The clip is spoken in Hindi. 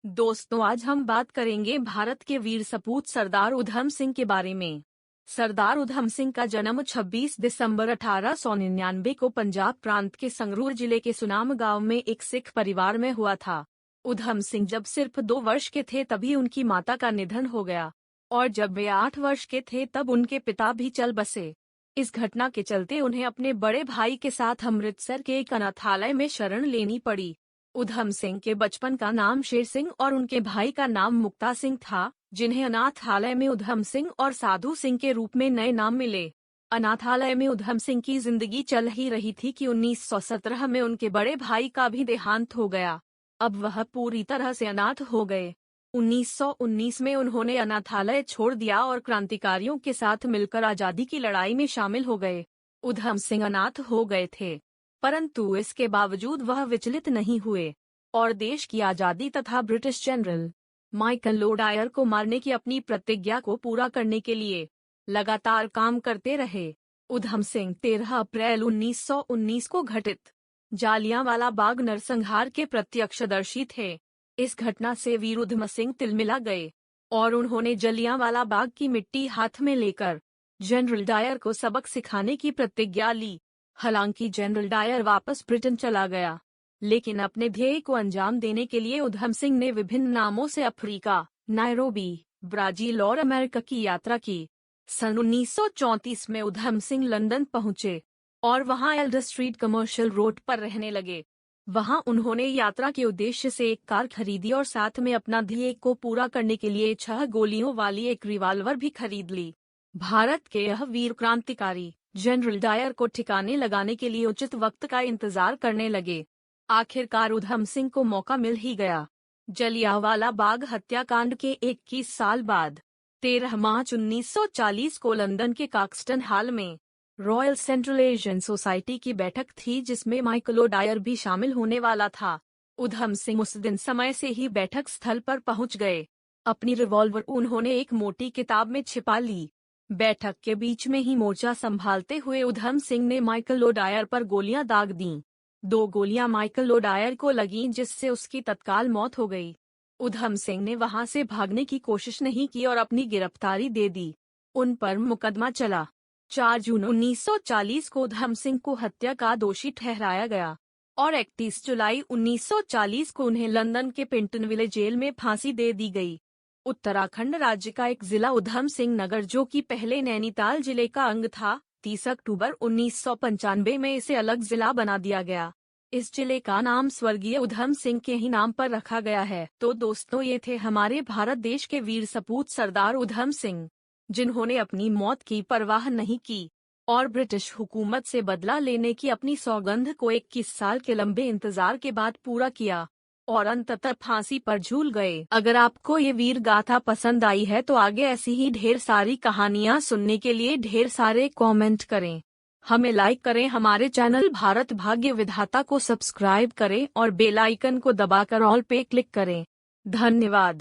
दोस्तों, आज हम बात करेंगे भारत के वीर सपूत सरदार उधम सिंह के बारे में। सरदार उधम सिंह का जन्म 26 दिसंबर 1899 को पंजाब प्रांत के संगरूर जिले के सुनाम गांव में एक सिख परिवार में हुआ था। उधम सिंह जब सिर्फ 2 वर्ष के थे तभी उनकी माता का निधन हो गया और जब वे 8 वर्ष के थे तब उनके पिता भी चल बसे। इस घटना के चलते उन्हें अपने बड़े भाई के साथ अमृतसर के एक अनाथालय में शरण लेनी पड़ी। उधम सिंह के बचपन का नाम शेर सिंह और उनके भाई का नाम मुक्ता सिंह था, जिन्हें अनाथालय में उधम सिंह और साधु सिंह के रूप में नए नाम मिले। अनाथालय में उधम सिंह की जिंदगी चल ही रही थी कि 1917 में उनके बड़े भाई का भी देहांत हो गया। अब वह पूरी तरह से अनाथ हो गए। 1919 में उन्होंने अनाथालय छोड़ दिया और क्रांतिकारियों के साथ मिलकर आजादी की लड़ाई में शामिल हो गए। उधम सिंह अनाथ हो गए थे, परंतु इसके बावजूद वह विचलित नहीं हुए और देश की आजादी तथा ब्रिटिश जनरल माइकल लोडायर को मारने की अपनी प्रतिज्ञा को पूरा करने के लिए लगातार काम करते रहे। उधम सिंह 13 अप्रैल 1919 को घटित जालियांवाला बाग नरसंहार के प्रत्यक्षदर्शी थे। इस घटना से वीर उधम सिंह तिलमिला गए और उन्होंने जलियांवाला बाग की मिट्टी हाथ में लेकर जनरल डायर को सबक सिखाने की प्रतिज्ञा ली। हालांकि जनरल डायर वापस ब्रिटेन चला गया, लेकिन अपने ध्येय को अंजाम देने के लिए उधम सिंह ने विभिन्न नामों से अफ्रीका, नायरोबी, ब्राजील और अमेरिका की यात्रा की। सन 1934 में उधम सिंह लंदन पहुंचे और वहां एल्डर स्ट्रीट कमर्शियल रोड पर रहने लगे। वहां उन्होंने यात्रा के उद्देश्य से एक कार खरीदी और साथ में अपना ध्येय को पूरा करने के लिए 6 गोलियों वाली एक रिवाल्वर भी खरीद ली। भारत के यह वीर क्रांतिकारी जनरल डायर को ठिकाने लगाने के लिए उचित वक्त का इंतजार करने लगे। आखिरकार उधम सिंह को मौका मिल ही गया। जलियांवाला बाग हत्याकांड के 21 साल बाद 13 मार्च 1940 को लंदन के काक्सटन हॉल में रॉयल सेंट्रल एशियन सोसाइटी की बैठक थी, जिसमें माइकल लोडायर भी शामिल होने वाला था। उधम सिंह उस दिन समय से ही बैठक स्थल पर पहुंच गए। अपनी रिवॉल्वर उन्होंने एक मोटी किताब में छिपा ली। बैठक के बीच में ही मोर्चा संभालते हुए उधम सिंह ने माइकल लोडायर पर गोलियां दाग दीं। 2 गोलियां माइकल लोडायर को लगीं, जिससे उसकी तत्काल मौत हो गई। उधम सिंह ने वहां से भागने की कोशिश नहीं की और अपनी गिरफ्तारी दे दी। उन पर मुकदमा चला। 4 जून 1940 को उधम सिंह को हत्या का दोषी ठहराया गया और 31 जुलाई 1940 को उन्हें लंदन के पेंटनविले जेल में फांसी दे दी गई। उत्तराखंड राज्य का एक जिला उधम सिंह नगर, जो कि पहले नैनीताल जिले का अंग था, 30 अक्टूबर 1995 में इसे अलग जिला बना दिया गया। इस जिले का नाम स्वर्गीय उधम सिंह के ही नाम पर रखा गया है। तो दोस्तों, ये थे हमारे भारत देश के वीर सपूत सरदार उधम सिंह, जिन्होंने अपनी मौत की परवाह नहीं की और ब्रिटिश हुकूमत से बदला लेने की अपनी सौगंध को 21 साल के लंबे इंतजार के बाद पूरा किया और अंततः फांसी पर झूल गए। अगर आपको ये वीर गाथा पसंद आई है तो आगे ऐसी ही ढेर सारी कहानियाँ सुनने के लिए ढेर सारे कमेंट करें, हमें लाइक करें, हमारे चैनल भारत भाग्य विधाता को सब्सक्राइब करें और बेल आइकन को दबाकर ऑल पे क्लिक करें। धन्यवाद।